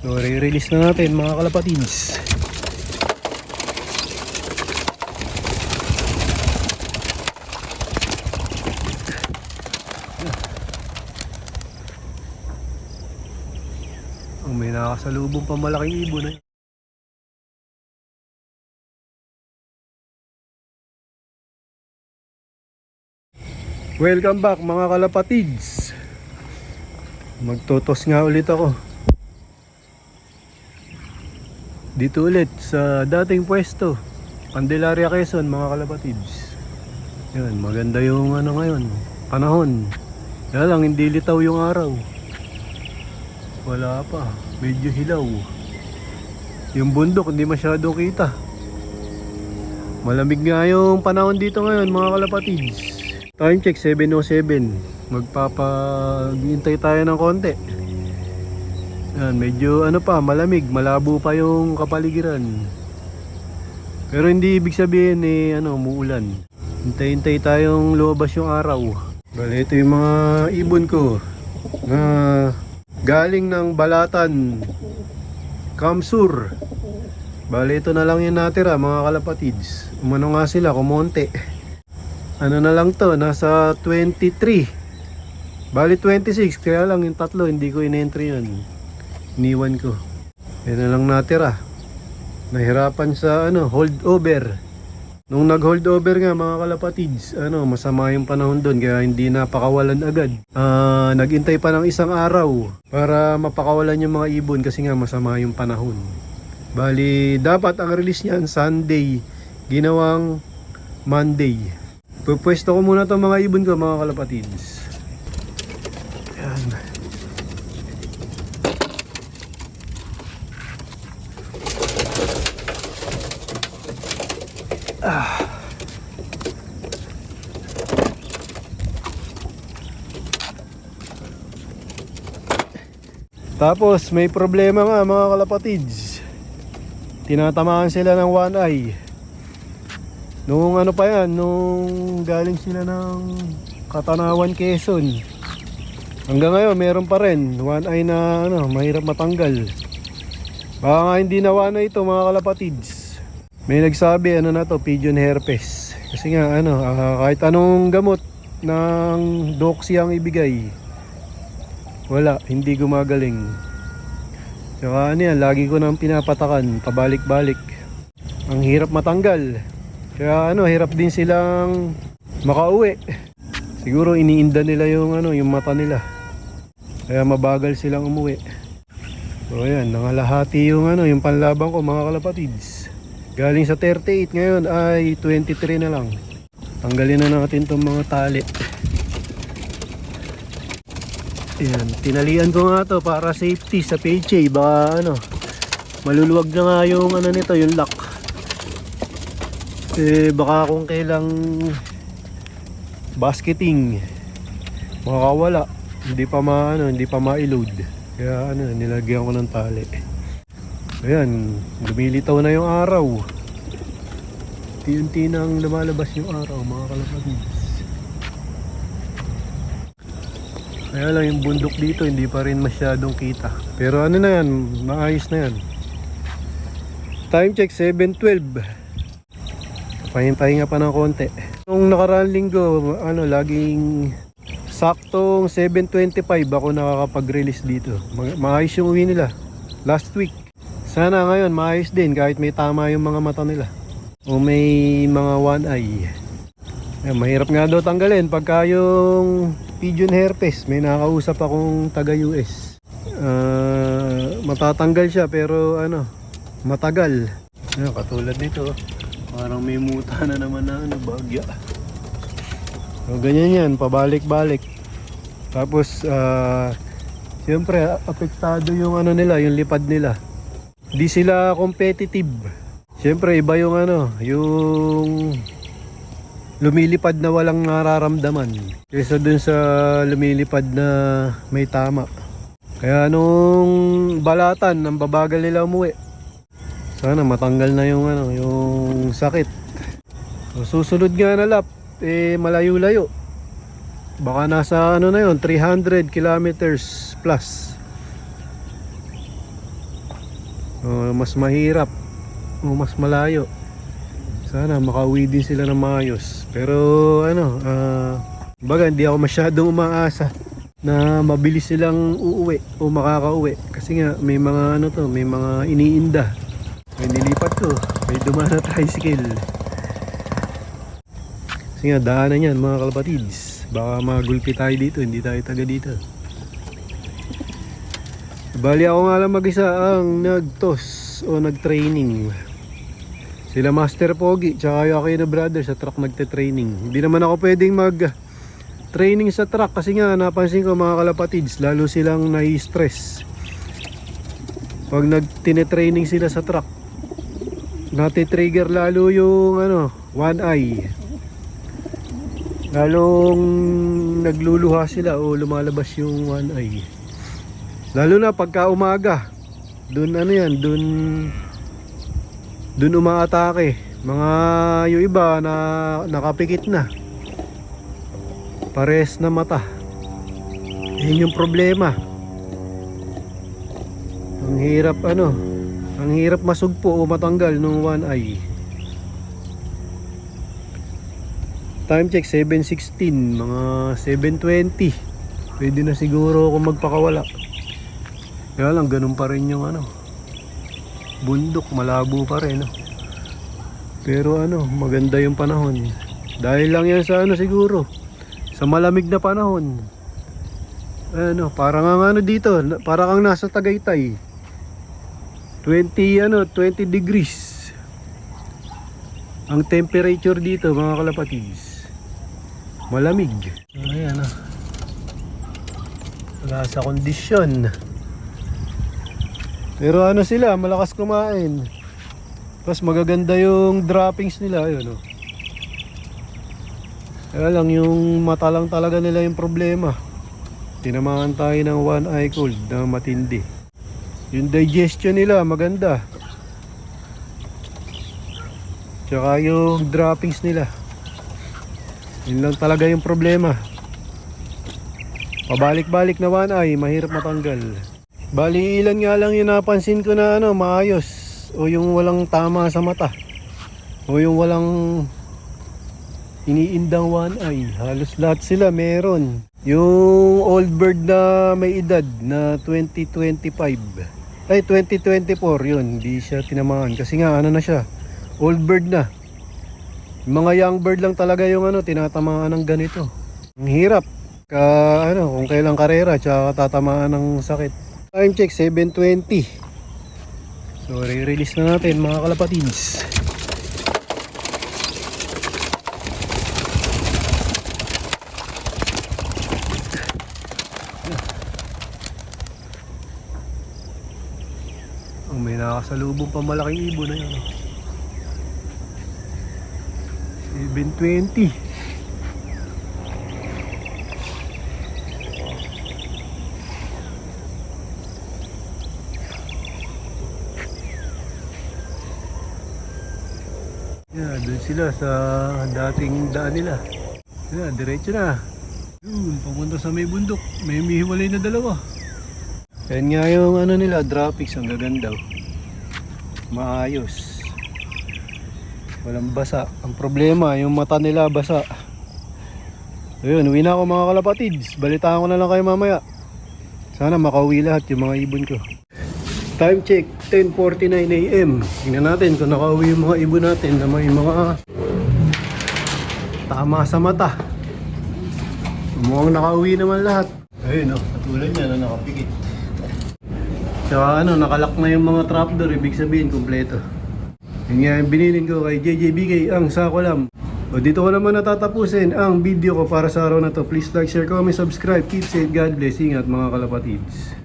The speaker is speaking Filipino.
So re-release na natin mga kalapatids. Oh, may nakasalubong pa malaking ibon eh. Welcome back mga kalapatids. Magtotos nga ulit ako dito ulit sa dating pwesto, Candelaria, Quezon mga kalapatids. Yan, maganda yung ano ngayon, panahon. Kaya lang hindi litaw yung araw. Wala pa, medyo hilaw. Yung bundok hindi masyadong kita. Malamig nga yung panahon dito ngayon mga kalapatids. Time check 7:07. Magpapahintay tayo ng konti. Yan, medyo ano pa, malamig, malabo pa yung kapaligiran. Pero hindi ibig sabihin umuulan. Hintay-hintay tayong lumabas yung araw. Bale, ito yung mga ibon ko na galing ng Balatan, Kamsur. Bale, ito na lang yung natira mga kalapatids. Umano nga sila, kumonte. Ano na lang to, nasa 23. Bali 26, kaya lang yung tatlo hindi ko in-entry yun. Iniwan ko. Yan na lang natira. Nahirapan sa holdover. Nung nag-holdover nga mga kalapatids, masama yung panahon doon kaya hindi napakawalan agad. Nagintay pa ng isang araw para mapakawalan yung mga ibon kasi nga masama yung panahon. Bali, dapat ang release niyan Sunday, ginawang Monday. Pupwesto ko muna itong mga ibon ko mga kalapatids. Ayan. Tapos may problema nga mga kalapatids. Tinatamaan sila ng one eye. Nung nung galing sila ng Katanawan, Quezon. Hanggang ngayon meron pa rin one eye na mahirap matanggal. Baka nga hindi na one eye ito mga kalapatids. May nagsabi na to, pigeon herpes. Kasi nga kahit anong gamot ng doxy ang ibigay, wala, hindi gumagaling. Saka yan, lagi ko nang pinapatakan, pabalik-balik. Ang hirap matanggal. Kaya hirap din silang makauwi. Siguro iniinda nila yung yung mata nila. Kaya mabagal silang umuwi. So ayan, nangalahati yung panlaban ko mga kalapatids. Galing sa 38 ngayon ay 23 na lang. Tanggalin na natin tong mga tali. Ayan, tinalian ko nga to para safety sa PHA. Baka maluluwag na nga yung nito, yung lock. Baka kung kailang basketing makakawala, hindi pa ma-load. Kaya nilagyan ko ng tali. Ayan, lumilitaw na yung araw. Unti-unti nang lumalabas yung araw mga kalapatids. Kaya lang yung bundok dito hindi pa rin masyadong kita. Pero na yan, maayos na yan. Time check 7:12. Pahinga pa ng konti. Nung nakaraang linggo, laging saktong 7:25 ako nakakapag-release dito. Maayos yung uwi nila last week. Sana ngayon maayos din kahit may tama yung mga mata nila o may mga one eye. Mahirap nga daw tanggalin pagka yung pigeon herpes. May nakausap akong taga US. Matatanggal siya pero matagal. Katulad nito, parang may muta na naman na bagya. So ganyan yan, pabalik-balik. Tapos siyempre apektado yung nila, yung lipad nila. Di sila competitive. Siyempre iba yung yung lumilipad na walang nararamdaman kaysa dun sa lumilipad na may tama. Kaya nung Balatan, ang babagal nila umuwi. Sana matanggal na yung yung sakit. So, susunod nga na lap, malayo-layo. Baka nasa 300 kilometers plus. mas mahirap o mas malayo. Sana makauwi din sila ng maayos. Pero baga hindi ako masyadong umaasa na mabilis silang uuwi o makakauwi. Kasi nga may mga may mga iniinda. May nilipat ko, may dumaan na tricycle. Kasi nga daanan yan mga kalapatids. Baka magulpi tayo dito, hindi tayo taga dito. Bali ako nga lang mag-isa ang nagtos o nag-training. Sila Master Pogi tsaka yung Aquino Brother sa truck nagte-training. Hindi naman ako pwedeng mag-training sa truck kasi nga napansin ko mga kalapatids, lalo silang nai-stress pag nagtine-training sila sa truck. Nati-trigger lalo yung one eye. Lalong nagluluha sila o lumalabas yung one eye. Lalo na pagka umaga. Dun dun umaatake. Mga yung iba na nakapikit na. Pares na mata. Yun yung problema. Ang hirap masugpo o matanggal nung one eye. Time check 7:16, mga 7:20. Pwede na siguro ako magpakawala. Kaya lang ganun pa rin yung bundok, malabo pa rin. Pero maganda yung panahon. Dahil lang yan sa siguro sa malamig na panahon. Parang ang dito, parang ang nasa Tagaytay. 20 degrees ang temperature dito mga kalapatids. Malamig. Ayan wala sa kondisyon. Pero sila, malakas kumain. Tapos magaganda yung droppings nila. Ayun Kaya lang yung mata lang talaga nila yung problema. Tinamaan tayo ng one eye cold na matindi. Yung digestion nila maganda. Tsaka yung droppings nila. Yun lang talaga yung problema. Pabalik-balik na one eye, mahirap matanggal. Bali ilan nga lang yung napansin ko na maayos. O yung walang tama sa mata. O yung walang iniindang one eye. Halos lahat sila meron. Yung old bird na may edad na 2024 yun. Hindi siya tinamaan. Kasi nga na siya, old bird na. Yung mga young bird lang talaga yung tinatamaan ng ganito. Ang hirap kung kailang karera tsaka tatamaan ng sakit. Time check 7:20. So re-release na natin mga kalapatids. May nakasalubong pa malaking ibon na yan. 7:20. Doon sila sa dating daan nila. Diretso na. Yun, papunta sa may bundok. May mihiwalay na dalawa. Yan nga yung nila, droppings. Ang gaganda. Maayos. Walang basa. Ang problema, yung mata nila basa. Ayun, uwi na ako mga kalapatids. Balitaan ko na lang kayo mamaya. Sana makauwi lahat yung mga ibon ko. Time check 10:49 AM. Tingnan natin kung nakauwi yung mga ibon natin na may mga tama sa mata. Mukhang nakauwi naman lahat. Ayun katulad niya na nakapikit. Tsaka nakalak na yung mga trapdoor. Ibig sabihin kompleto. Yun nga yung binilin ko kay JJBK ang Sakolam. O dito ko naman natatapusin ang video ko para sa araw na to. Please like, share, comment, subscribe. Keep safe, God bless. Ingat mga kalapatids.